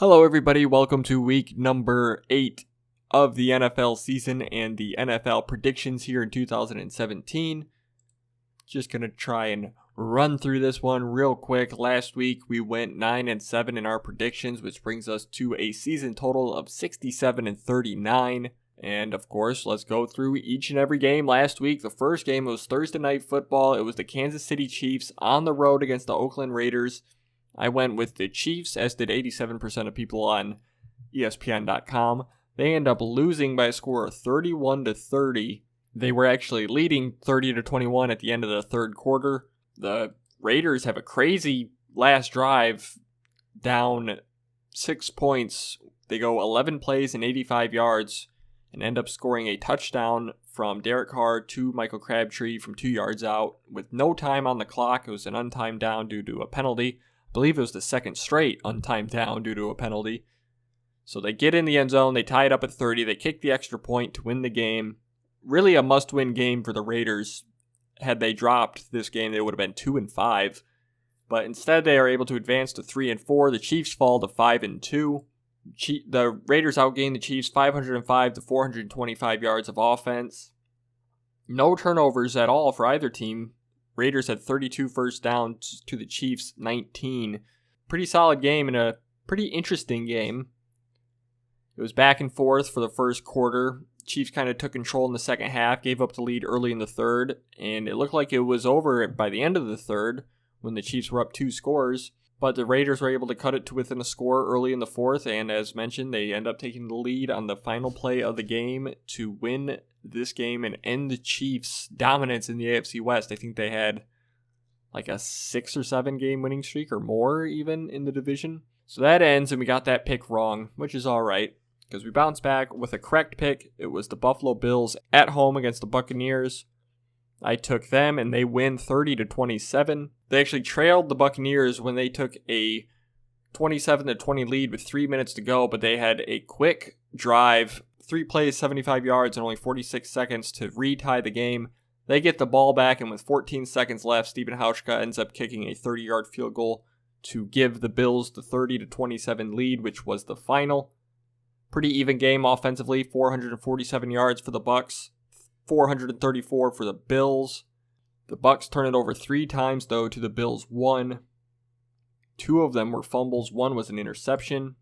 Hello everybody, welcome to week number 8 of the NFL season and the NFL predictions here in 2017. Just going to try and run through this one real quick. Last week we went 9-7 in our predictions, which brings us to a season total of 67-39. And of course, let's go through each and every game last week. The first game was Thursday Night Football. It was the Kansas City Chiefs on the road against the Oakland Raiders. I went with the Chiefs, as did 87% of people on ESPN.com. They end up losing by a score of 31-30. They were actually leading 30-21 at the end of the third quarter. The Raiders have a crazy last drive, down 6 points. They go 11 plays and 85 yards and end up scoring a touchdown from Derek Carr to Michael Crabtree from 2 yards out with no time on the clock. It was an untimed down due to a penalty. I believe it was the second straight untimed down due to a penalty. So they get in the end zone, they tie it up at 30, they kick the extra point to win the game. Really a must-win game for the Raiders. Had they dropped this game, they would have been 2-5. But instead they are able to advance to 3-4. The Chiefs fall to 5-2. The Raiders outgain the Chiefs 505 to 425 yards of offense. No turnovers at all for either team. Raiders had 32 first downs to the Chiefs 19. Pretty solid game and a pretty interesting game. It was back and forth for the first quarter. Chiefs kind of took control in the second half, gave up the lead early in the third, and it looked like it was over by the end of the third when the Chiefs were up 2 scores. But the Raiders were able to cut it to within a score early in the fourth, and as mentioned, they end up taking the lead on the final play of the game to win this game and end the Chiefs' dominance in the AFC West. I think they had like a 6 or 7 game winning streak or more even in the division. So that ends, and we got that pick wrong, which is all right because we bounced back with a correct pick. It was the Buffalo Bills at home against the Buccaneers. I took them, and they win 30-27. They actually trailed the Buccaneers when they took a 27-20 lead with 3 minutes to go, but they had a quick drive, 3 plays, 75 yards, and only 46 seconds to retie the game. They get the ball back, and with 14 seconds left, Stephen Hauschka ends up kicking a 30-yard field goal to give the Bills the 30-27 lead, which was the final. Pretty even game offensively, 447 yards for the Bucs. 434 for the Bills. The Bucs turn it over 3 times, though, to the Bills 1. 2 of them were fumbles. 1 was an interception.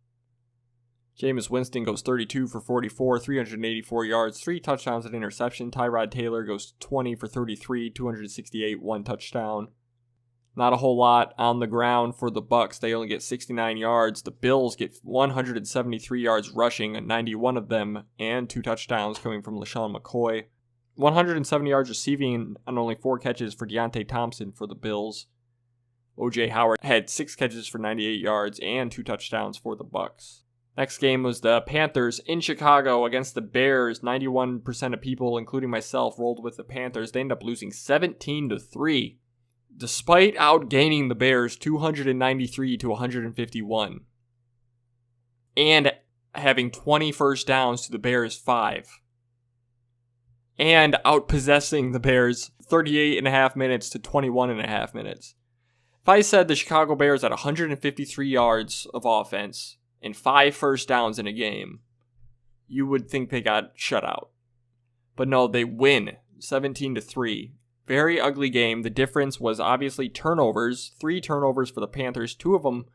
Jameis Winston goes 32 for 44, 384 yards, 3 touchdowns and interception. Tyrod Taylor goes 20 for 33, 268, 1 touchdown. Not a whole lot on the ground for the Bucs. They only get 69 yards. The Bills get 173 yards rushing, 91 of them, and 2 touchdowns coming from LaShawn McCoy. 170 yards receiving on only 4 catches for Deontay Thompson for the Bills. O.J. Howard had 6 catches for 98 yards and 2 touchdowns for the Bucs. Next game was the Panthers in Chicago against the Bears. 91% of people, including myself, rolled with the Panthers. They ended up losing 17-3, despite outgaining the Bears 293 to 151, and having 20 first downs to the Bears 5. And outpossessing the Bears 38.5 minutes to 21.5 minutes. If I said the Chicago Bears had 153 yards of offense and 5 first downs in a game, you would think they got shut out. But no, they win 17-3. Very ugly game. The difference was obviously turnovers. 3 turnovers for the Panthers. 2 of them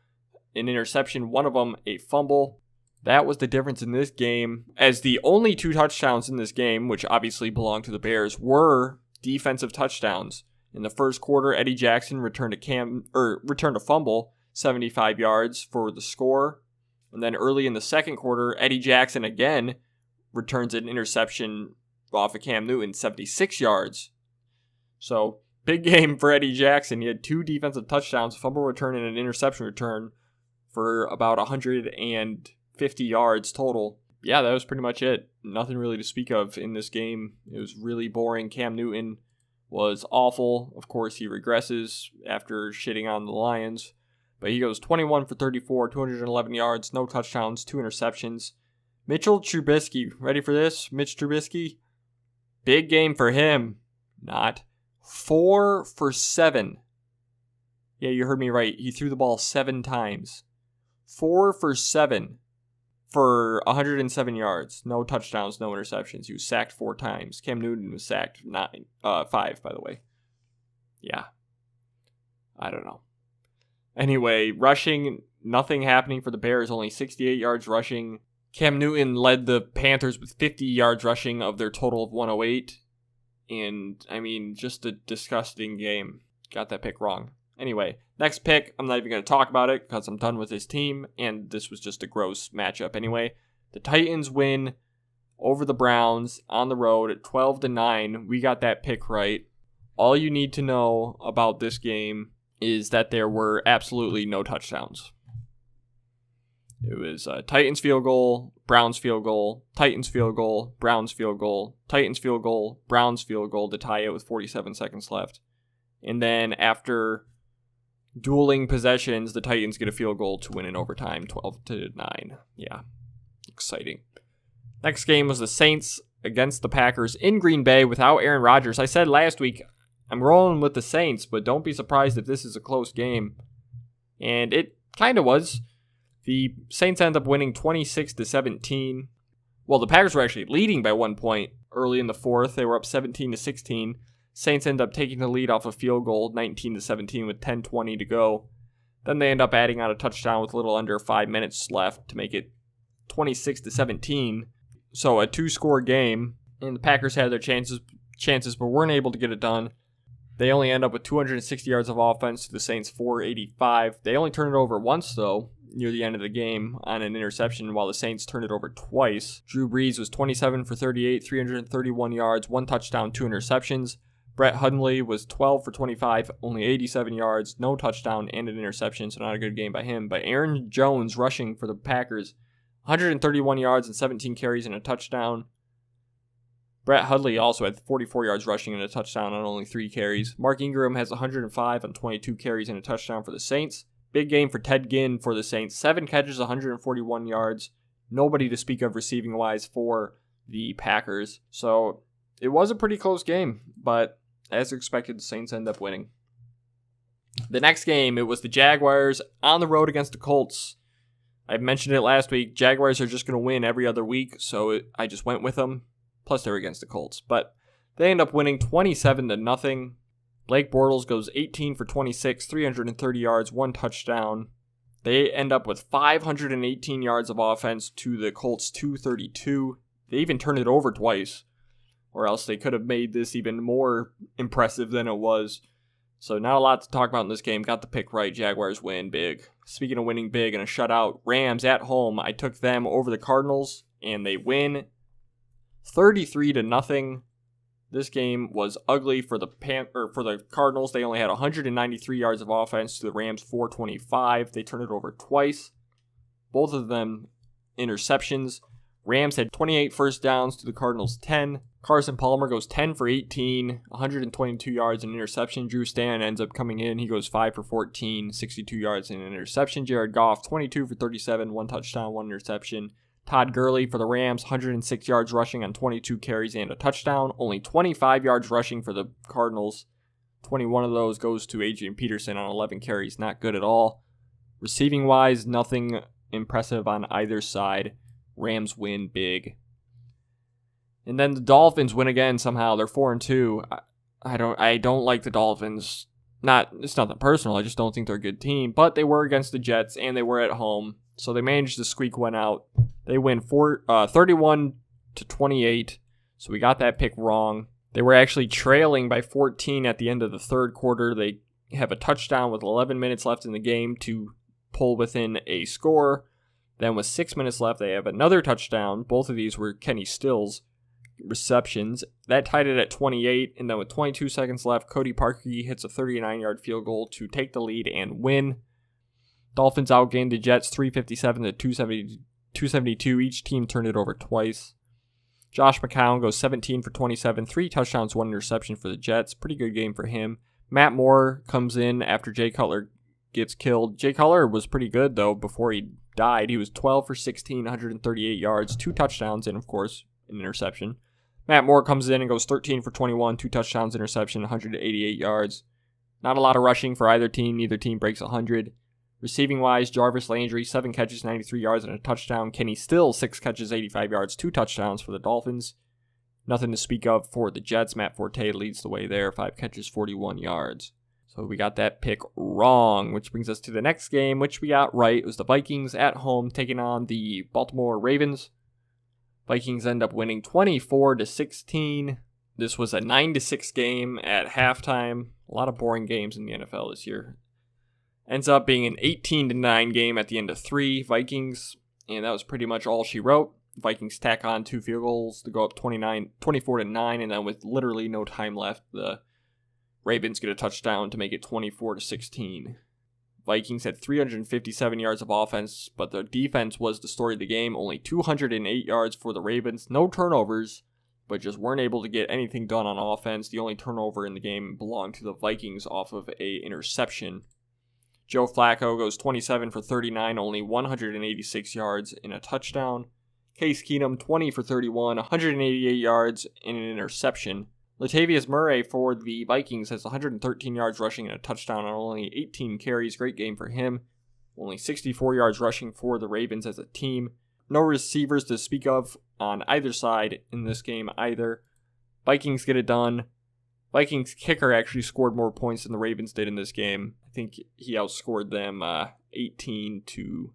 an interception. 1 of them a fumble. That was the difference in this game, as the only 2 touchdowns in this game, which obviously belonged to the Bears, were defensive touchdowns. In the first quarter, Eddie Jackson returned a fumble, 75 yards for the score. And then early in the second quarter, Eddie Jackson again returns an interception off of Cam Newton, 76 yards. So, big game for Eddie Jackson. He had 2 defensive touchdowns, a fumble return, and an interception return for about 150 yards total. Yeah, that was pretty much it. Nothing really to speak of in this game. It was really boring. Cam Newton was awful. Of course, he regresses after shitting on the Lions. But he goes 21 for 34, 211 yards, no touchdowns, 2 interceptions. Mitchell Trubisky, ready for this? Mitch Trubisky, big game for him. Not. 4 for 7. Yeah, you heard me right. He threw the ball 7 times. 4 for 7 for 107 yards. No touchdowns, no interceptions. He was sacked 4 times. Cam Newton was sacked 5, by the way. Yeah. I don't know. Anyway, rushing, nothing happening for the Bears. Only 68 yards rushing. Cam Newton led the Panthers with 50 yards rushing of their total of 108. And, I mean, just a disgusting game. Got that pick wrong. Anyway, next pick, I'm not even going to talk about it because I'm done with this team, and this was just a gross matchup anyway. The Titans win over the Browns on the road at 12-9. We got that pick right. All you need to know about this game is that there were absolutely no touchdowns. It was Titans field goal, Browns field goal, Titans field goal, Browns field goal, Titans field goal, Browns field goal to tie it with 47 seconds left. And then after dueling possessions, the Titans get a field goal to win in overtime, 12-9. Yeah, exciting. Next game was the Saints against the Packers in Green Bay without Aaron Rodgers. I said last week, I'm rolling with the Saints, but don't be surprised if this is a close game. And it kind of was. The Saints end up winning 26-17. Well, the Packers were actually leading by 1 point early in the fourth. They were up 17-16. Saints end up taking the lead off a field goal, 19-17 with 10:20 to go. Then they end up adding on a touchdown with a little under 5 minutes left to make it 26-17. So a 2-score game, and the Packers had their chances, but weren't able to get it done. They only end up with 260 yards of offense to the Saints 485. They only turn it over once, though, near the end of the game on an interception, while the Saints turned it over twice. Drew Brees was 27 for 38, 331 yards, 1 touchdown, 2 interceptions. Brett Hundley was 12 for 25, only 87 yards, no touchdown, and an interception, so not a good game by him. But Aaron Jones rushing for the Packers, 131 yards and 17 carries and a touchdown. Brett Hundley also had 44 yards rushing and a touchdown on only 3 carries. Mark Ingram has 105 on 22 carries and a touchdown for the Saints. Big game for Ted Ginn for the Saints. 7 catches, 141 yards. Nobody to speak of receiving-wise for the Packers. So it was a pretty close game, but as expected, the Saints end up winning. The next game, it was the Jaguars on the road against the Colts. I mentioned it last week. Jaguars are just going to win every other week, so I just went with them. Plus, they're against the Colts. But they end up winning 27-0. Blake Bortles goes 18 for 26, 330 yards, 1 touchdown. They end up with 518 yards of offense to the Colts 232. They even turned it over twice, or else they could have made this even more impressive than it was. So not a lot to talk about in this game. Got the pick right. Jaguars win big. Speaking of winning big in a shutout, Rams at home. I took them over the Cardinals, and they win 33-0. This game was ugly for the Cardinals. They only had 193 yards of offense to the Rams 425. They turned it over twice. Both of them interceptions. Rams had 28 first downs to the Cardinals 10. Carson Palmer goes 10 for 18, 122 yards and an interception. Drew Stanton ends up coming in. He goes 5 for 14, 62 yards and an interception. Jared Goff 22 for 37, 1 touchdown, 1 interception. Todd Gurley for the Rams, 106 yards rushing on 22 carries and a touchdown. Only 25 yards rushing for the Cardinals. 21 of those goes to Adrian Peterson on 11 carries. Not good at all. Receiving-wise, nothing impressive on either side. Rams win big. And then the Dolphins win again somehow. They're 4-2. I don't like the Dolphins. It's nothing personal. I just don't think they're a good team. But they were against the Jets and they were at home. So they managed to squeak one out. They win 31-28. So we got that pick wrong. They were actually trailing by 14 at the end of the third quarter. They have a touchdown with 11 minutes left in the game to pull within a score. Then with 6 minutes left, they have another touchdown. Both of these were Kenny Stills receptions. That tied it at 28. And then with 22 seconds left, Cody Parkey hits a 39-yard field goal to take the lead and win. Dolphins outgained the Jets 357 to 272. Each team turned it over twice. Josh McCown goes 17 for 27, 3 touchdowns, 1 interception for the Jets. Pretty good game for him. Matt Moore comes in after Jay Cutler gets killed. Jay Cutler was pretty good, though, before he died. He was 12 for 16, 138 yards, 2 touchdowns, and, of course, an interception. Matt Moore comes in and goes 13 for 21, 2 touchdowns, interception, 188 yards. Not a lot of rushing for either team. Neither team breaks 100. Receiving-wise, Jarvis Landry, 7 catches, 93 yards, and a touchdown. Kenny Still, 6 catches, 85 yards, 2 touchdowns for the Dolphins. Nothing to speak of for the Jets. Matt Forte leads the way there, 5 catches, 41 yards. So we got that pick wrong, which brings us to the next game, which we got right. It was the Vikings at home taking on the Baltimore Ravens. Vikings end up winning 24-16. This was a 9-6 game at halftime. A lot of boring games in the NFL this year. Ends up being an 18-9 game at the end of 3. Vikings, and that was pretty much all she wrote. Vikings tack on 2 field goals to go up 24-9, and then with literally no time left, the Ravens get a touchdown to make it 24-16. Vikings had 357 yards of offense, but the defense was the story of the game. Only 208 yards for the Ravens. No turnovers, but just weren't able to get anything done on offense. The only turnover in the game belonged to the Vikings off of a interception. Joe Flacco goes 27 for 39, only 186 yards and a touchdown. Case Keenum, 20 for 31, 188 yards and an interception. Latavius Murray for the Vikings has 113 yards rushing and a touchdown on only 18 carries. Great game for him. Only 64 yards rushing for the Ravens as a team. No receivers to speak of on either side in this game either. Vikings get it done. Vikings kicker actually scored more points than the Ravens did in this game. I think he outscored them 18-16.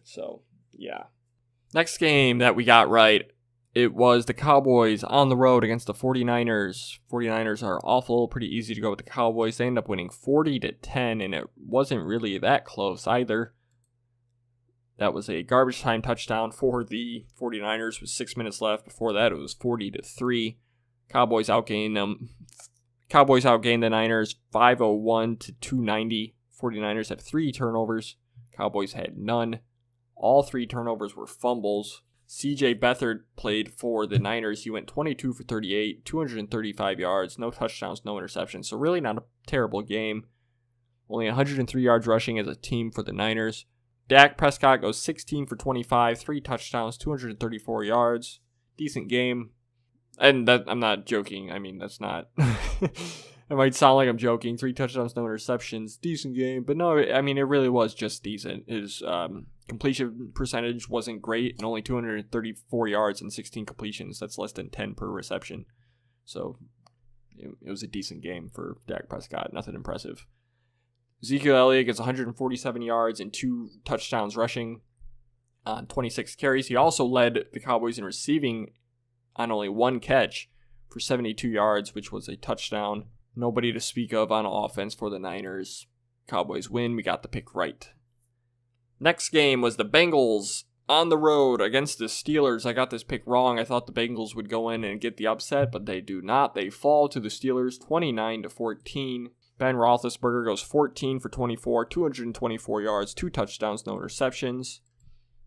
So, yeah. Next game that we got right, it was the Cowboys on the road against the 49ers. 49ers are awful, pretty easy to go with the Cowboys. They end up winning 40-10, and it wasn't really that close either. That was a garbage time touchdown for the 49ers with 6 minutes left. Before that, it was 40-3. Cowboys outgained the Niners 501-290. 49ers have 3 turnovers. Cowboys had none. All 3 turnovers were fumbles. C.J. Beathard played for the Niners. He went 22 for 38, 235 yards, no touchdowns, no interceptions. So really not a terrible game. Only 103 yards rushing as a team for the Niners. Dak Prescott goes 16 for 25, 3 touchdowns, 234 yards. Decent game. And that, I'm not joking. I mean, that's not... It might sound like I'm joking. 3 touchdowns, no interceptions. Decent game. But no, I mean, it really was just decent. His completion percentage wasn't great, and only 234 yards and 16 completions. That's less than 10 per reception. So it was a decent game for Dak Prescott. Nothing impressive. Ezekiel Elliott gets 147 yards and 2 touchdowns rushing on 26 carries. He also led the Cowboys in receiving on only 1 catch for 72 yards, which was a touchdown. Nobody to speak of on offense for the Niners. Cowboys win. We got the pick right. Next game was the Bengals on the road against the Steelers. I got this pick wrong. I thought the Bengals would go in and get the upset, but they do not. They fall to the Steelers 29-14. Ben Roethlisberger goes 14 for 24, 224 yards, 2 touchdowns, no interceptions.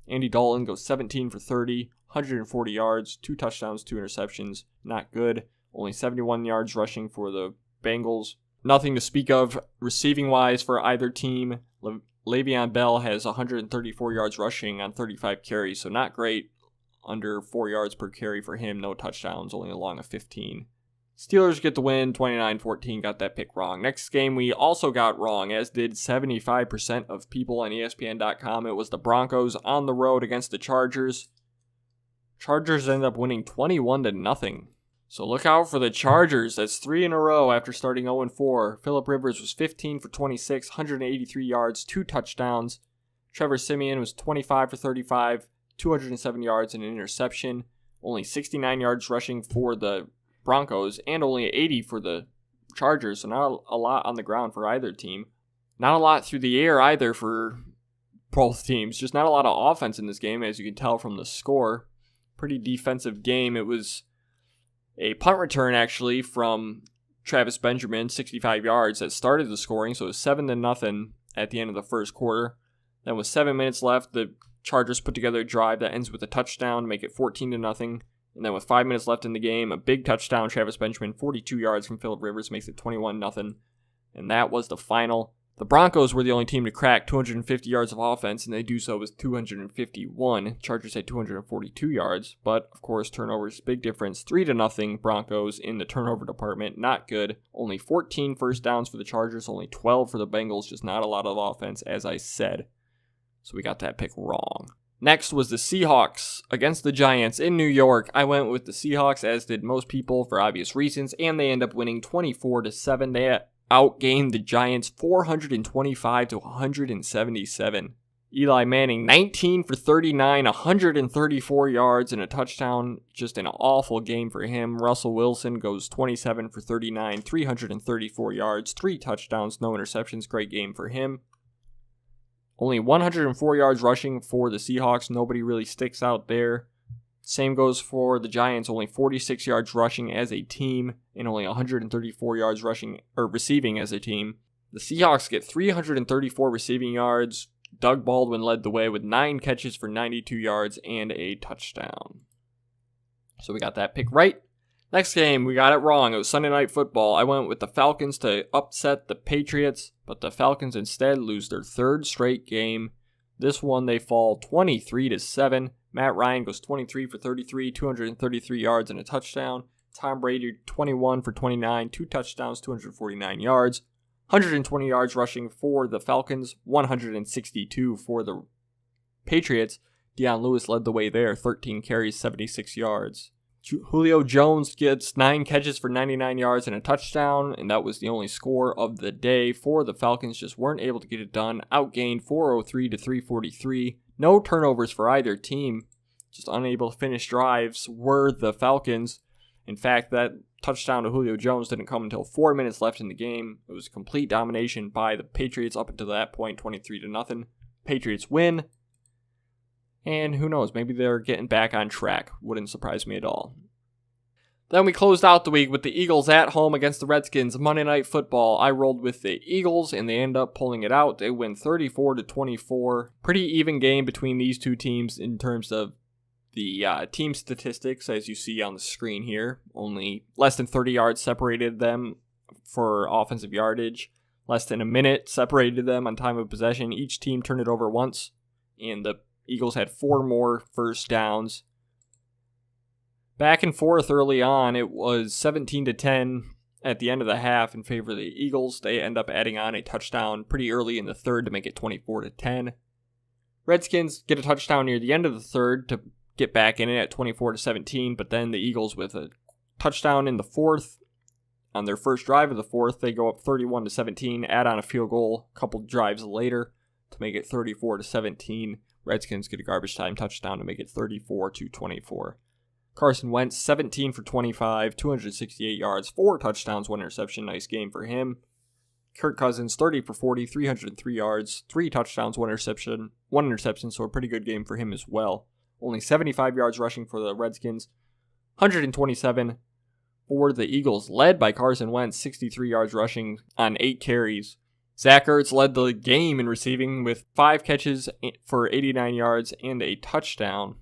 Andy Dalton goes 17 for 30, 140 yards, 2 touchdowns, 2 interceptions. Not good. Only 71 yards rushing for the Bengals. Nothing to speak of receiving-wise for either team. Le'Veon Bell has 134 yards rushing on 35 carries, so not great. Under 4 yards per carry for him. No touchdowns, only along of 15. Steelers get the win, 29-14. Got that pick wrong. Next game we also got wrong, as did 75% of people on ESPN.com. It was the Broncos on the road against the Chargers. Chargers end up winning 21-0. So look out for the Chargers. That's 3 in a row after starting 0-4. Phillip Rivers was 15 for 26, 183 yards, 2 touchdowns. Trevor Siemian was 25 for 35, 207 yards and an interception. Only 69 yards rushing for the Broncos and only 80 for the Chargers. So not a lot on the ground for either team. Not a lot through the air either for both teams. Just not a lot of offense in this game, as you can tell from the score. Pretty defensive game. It was a punt return, actually, from Travis Benjamin, 65 yards, that started the scoring. So it was 7-0 at the end of the first quarter. Then with 7 minutes left, the Chargers put together a drive that ends with a touchdown to make it 14-0. And then with 5 minutes left in the game, a big touchdown, Travis Benjamin, 42 yards from Phillip Rivers, makes it 21-0. And that was the final. The Broncos were the only team to crack 250 yards of offense, and they do so with 251. Chargers had 242 yards, but of course, turnovers, big difference. 3-0 Broncos in the turnover department, not good. Only 14 first downs for the Chargers, only 12 for the Bengals, just not a lot of offense, as I said. So we got that pick wrong. Next was the Seahawks against the Giants in New York. I went with the Seahawks, as did most people for obvious reasons, and they end up winning 24-7. They outgained the Giants 425-177. Eli Manning, 19 for 39, 134 yards and a touchdown. Just an awful game for him. Russell Wilson goes 27 for 39, 334 yards, 3 touchdowns, no interceptions. Great game for him. Only 104 yards rushing for the Seahawks. Nobody really sticks out there. Same goes for the Giants, only 46 yards rushing as a team and only 134 yards rushing or receiving as a team. The Seahawks get 334 receiving yards. Doug Baldwin led the way with 9 catches for 92 yards and a touchdown. So we got that pick right. Next game, we got it wrong. It was Sunday Night Football. I went with the Falcons to upset the Patriots, but the Falcons instead lose their 3rd straight game. This one, they fall 23-7. Matt Ryan goes 23 for 33, 233 yards and a touchdown. Tom Brady, 21 for 29, 2 touchdowns, 249 yards. 120 yards rushing for the Falcons, 162 for the Patriots. Deion Lewis led the way there, 13 carries, 76 yards. Julio Jones gets 9 catches for 99 yards and a touchdown, and that was the only score of the day for the Falcons. Just weren't able to get it done. Outgained 403-343. No turnovers for either team. Just unable to finish drives were the Falcons. In fact, that touchdown to Julio Jones didn't come until 4 minutes left in the game. It was complete domination by the Patriots up until that point, 23-0. Patriots win. And who knows, maybe they're getting back on track. Wouldn't surprise me at all. Then we closed out the week with the Eagles at home against the Redskins. Monday Night Football, I rolled with the Eagles, and they end up pulling it out. They win 34-24. Pretty even game between these two teams in terms of the team statistics, as you see on the screen here. Only less than 30 yards separated them for offensive yardage. Less than a minute separated them on time of possession. Each team turned it over once, and the Eagles had 4 more first downs. Back and forth early on, it was 17-10 at the end of the half in favor of the Eagles. They end up adding on a touchdown pretty early in the third to make it 24-10. Redskins get a touchdown near the end of the third to get back in it at 24-17, but then the Eagles with a touchdown in the fourth. On their first drive of the fourth, they go up 31-17, add on a field goal a couple drives later to make it 34-17. Redskins get a garbage time touchdown to make it 34-24. Carson Wentz, 17 for 25, 268 yards, 4 touchdowns, 1 interception. Nice game for him. Kirk Cousins, 30 for 40, 303 yards, 3 touchdowns, 1 interception, so a pretty good game for him as well. Only 75 yards rushing for the Redskins, 127 for the Eagles, led by Carson Wentz, 63 yards rushing on 8 carries. Zach Ertz led the game in receiving with 5 catches for 89 yards and a touchdown.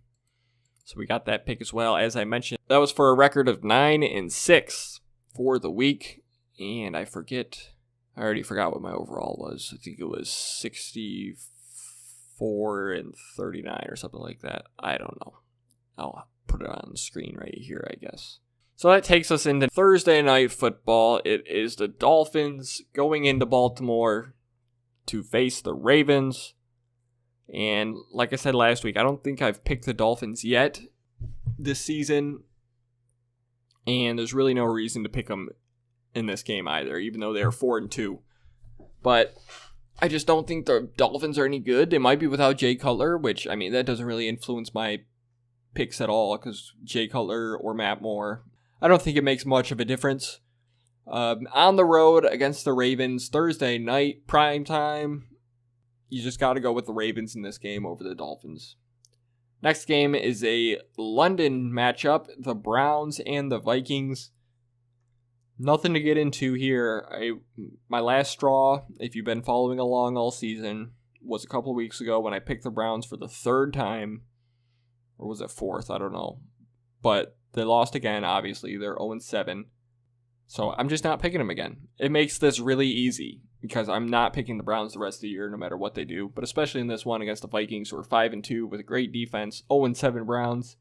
So we got that pick as well. As I mentioned, that was for a record of 9-6 for the week. And I already forgot what my overall was. I think it was 64-39 or something like that. I don't know. I'll put it on the screen right here, I guess. So that takes us into Thursday Night Football. It is the Dolphins going into Baltimore to face the Ravens. And like I said last week, I don't think I've picked the Dolphins yet this season. And there's really no reason to pick them in this game either, even though they're 4-2. But I just don't think the Dolphins are any good. They might be without Jay Cutler, which, I mean, that doesn't really influence my picks at all, because Jay Cutler or Matt Moore, I don't think it makes much of a difference. On the road against the Ravens, Thursday night, prime time, you just got to go with the Ravens in this game over the Dolphins. Next game is a London matchup, the Browns and the Vikings. Nothing to get into here. My last straw, if you've been following along all season, was a couple weeks ago when I picked the Browns for the 3rd time. Or was it 4th? I don't know. But they lost again, obviously. They're 0-7. So I'm just not picking them again. It makes this really easy. because I'm not picking the Browns the rest of the year no matter what they do, but especially in this one against the Vikings, who are 5-2 with a great defense, 0-7 Browns.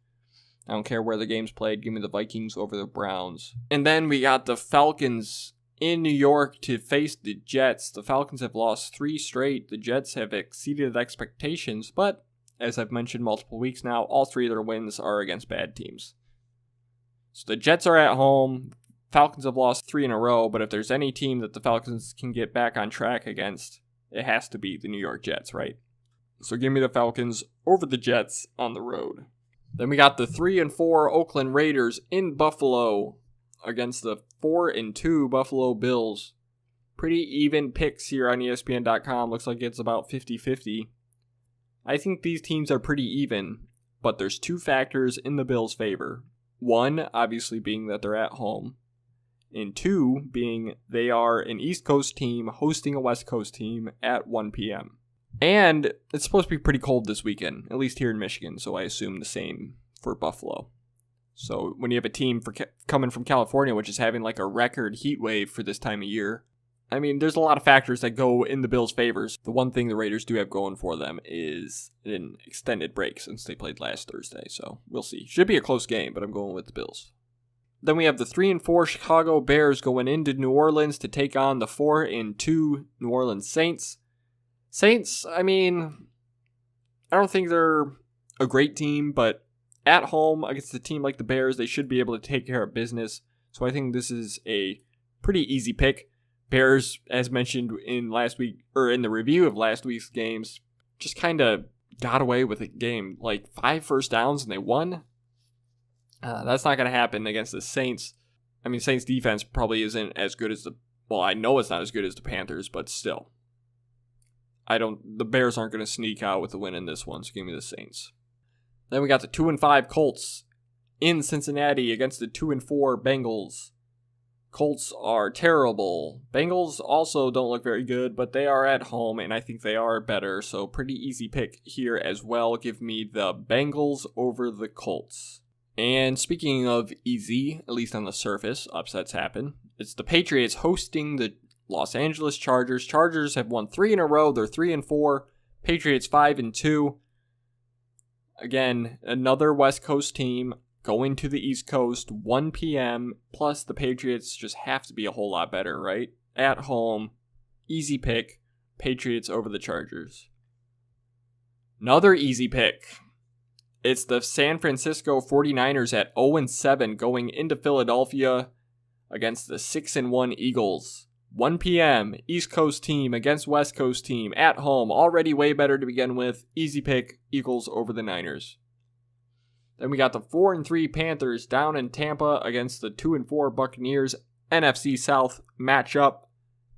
I don't care where the game's played. Give me the Vikings over the Browns. And then we got the Falcons in New York to face the Jets. The Falcons have lost 3 straight. The Jets have exceeded expectations, but as I've mentioned multiple weeks now, all 3 of their wins are against bad teams. So the Jets are at home. Falcons have lost 3 in a row, but if there's any team that the Falcons can get back on track against, it has to be the New York Jets, right? So give me the Falcons over the Jets on the road. Then we got the 3-4 Oakland Raiders in Buffalo against the 4-2 Buffalo Bills. Pretty even picks here on ESPN.com. Looks like it's about 50-50. I think these teams are pretty even, but there's 2 factors in the Bills' favor. 1, obviously, being that they're at home. And 2, being they are an East Coast team hosting a West Coast team at 1 p.m. And it's supposed to be pretty cold this weekend, at least here in Michigan, so I assume the same for Buffalo. So when you have a team coming from California, which is having like a record heat wave for this time of year, I mean, there's a lot of factors that go in the Bills' favors. The one thing the Raiders do have going for them is an extended break since they played last Thursday, so we'll see. Should be a close game, but I'm going with the Bills. Then we have the 3-4 Chicago Bears going into New Orleans to take on the 4-2 New Orleans Saints. Saints, I mean, I don't think they're a great team, but at home against a team like the Bears, they should be able to take care of business. So I think this is a pretty easy pick. Bears, as mentioned in last week, or in the review of last week's games, just kind of got away with the game. Like 5 first downs and they won. That's not going to happen against the Saints. I mean, Saints defense probably isn't as good as I know it's not as good as the Panthers, but still. The Bears aren't going to sneak out with the win in this one, so give me the Saints. Then we got the 2-5 Colts in Cincinnati against the 2-4 Bengals. Colts are terrible. Bengals also don't look very good, but they are at home, and I think they are better, so pretty easy pick here as well. Give me the Bengals over the Colts. And speaking of easy, at least on the surface, upsets happen. It's the Patriots hosting the Los Angeles Chargers. Chargers have won 3 in a row. They're 3-4. Patriots 5-2. Again, another West Coast team going to the East Coast, 1 p.m. Plus, the Patriots just have to be a whole lot better, right? At home, easy pick. Patriots over the Chargers. Another easy pick. It's the San Francisco 49ers at 0-7 going into Philadelphia against the 6-1 Eagles. 1 p.m. East Coast team against West Coast team at home. Already way better to begin with. Easy pick. Eagles over the Niners. Then we got the 4-3 Panthers down in Tampa against the 2-4 Buccaneers. NFC South matchup.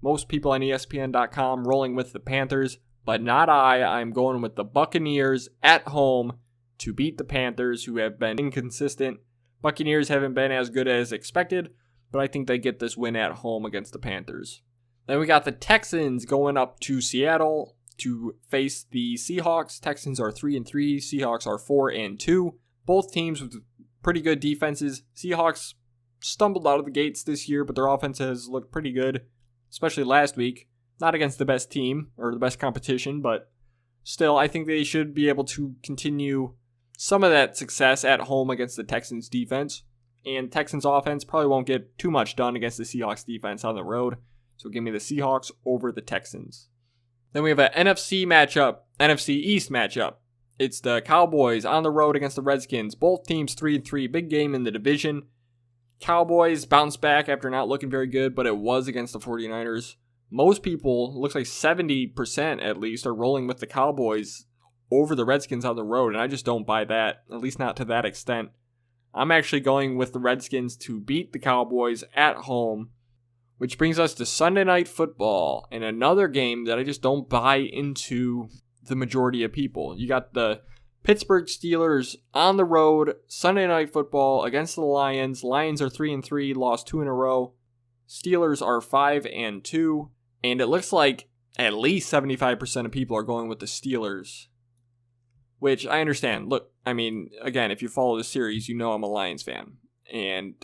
Most people on ESPN.com rolling with the Panthers, but not I. I'm going with the Buccaneers at home to beat the Panthers, who have been inconsistent. Buccaneers haven't been as good as expected, but I think they get this win at home against the Panthers. Then we got the Texans going up to Seattle to face the Seahawks. Texans are 3-3. Seahawks are 4-2. Both teams with pretty good defenses. Seahawks stumbled out of the gates this year, but their offense has looked pretty good, especially last week. Not against the best team or the best competition, but still, I think they should be able to continue some of that success at home against the Texans defense. And Texans offense probably won't get too much done against the Seahawks defense on the road. So give me the Seahawks over the Texans. Then we have an NFC East matchup. It's the Cowboys on the road against the Redskins. Both teams 3-3. Big game in the division. Cowboys bounced back after not looking very good, but it was against the 49ers. Most people, looks like 70% at least, are rolling with the Cowboys over the Redskins on the road, and I just don't buy that, at least not to that extent. I'm actually going with the Redskins to beat the Cowboys at home, which brings us to Sunday Night Football, and another game that I just don't buy into the majority of people. You got the Pittsburgh Steelers on the road, Sunday Night Football against the Lions. Lions are 3-3, lost 2 in a row. Steelers are 5-2, and it looks like at least 75% of people are going with the Steelers, which I understand. Look, I mean, again, if you follow the series, you know I'm a Lions fan, and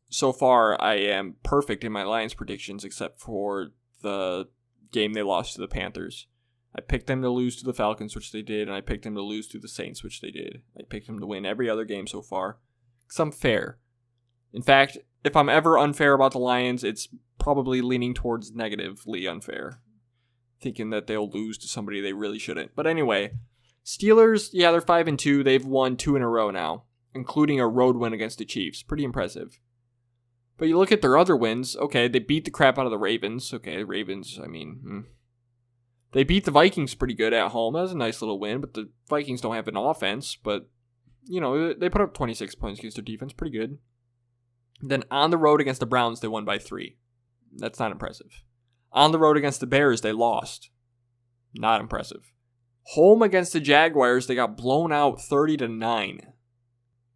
so far I am perfect in my Lions predictions except for the game they lost to the Panthers. I picked them to lose to the Falcons, which they did, and I picked them to lose to the Saints, which they did. I picked them to win every other game so far, because I'm fair. In fact, if I'm ever unfair about the Lions, it's probably leaning towards negatively unfair, thinking that they'll lose to somebody they really shouldn't. But anyway, Steelers, yeah, they're 5-2. They've won 2 in a row now, including a road win against the Chiefs. Pretty impressive. But you look at their other wins. Okay, they beat the crap out of the Ravens. Okay, the Ravens, They beat the Vikings pretty good at home. That was a nice little win, but the Vikings don't have an offense. But, they put up 26 points against their defense. Pretty good. Then on the road against the Browns, they won by 3. That's not impressive. On the road against the Bears, they lost. Not impressive. Home against the Jaguars, they got blown out 30-9.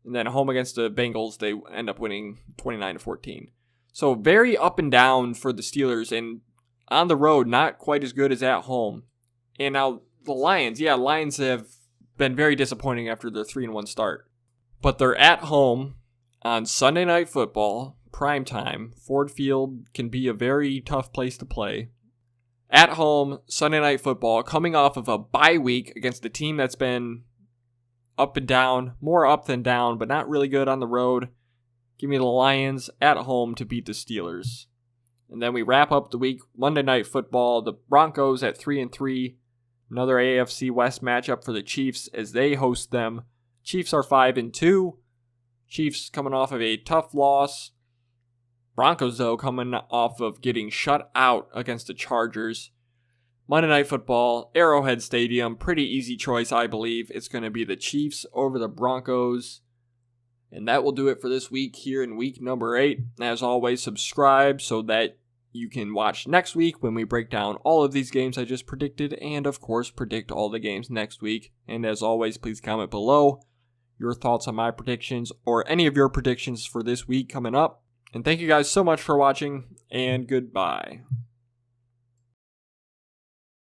And then home against the Bengals, they end up winning 29-14. So very up and down for the Steelers. And on the road, not quite as good as at home. And now the Lions, Lions have been very disappointing after their 3-1 start. But they're at home on Sunday Night Football, primetime. Ford Field can be a very tough place to play. At home, Sunday Night Football, coming off of a bye week against a team that's been up and down, more up than down, but not really good on the road. Give me the Lions at home to beat the Steelers. And then we wrap up the week, Monday Night Football, the Broncos at 3-3. Another AFC West matchup for the Chiefs as they host them. Chiefs are 5-2. Chiefs coming off of a tough loss. Broncos, though, coming off of getting shut out against the Chargers. Monday Night Football, Arrowhead Stadium, pretty easy choice, I believe. It's going to be the Chiefs over the Broncos. And that will do it for this week here in week number 8. As always, subscribe so that you can watch next week when we break down all of these games I just predicted. And, of course, predict all the games next week. And as always, please comment below your thoughts on my predictions or any of your predictions for this week coming up. And thank you guys so much for watching, and goodbye.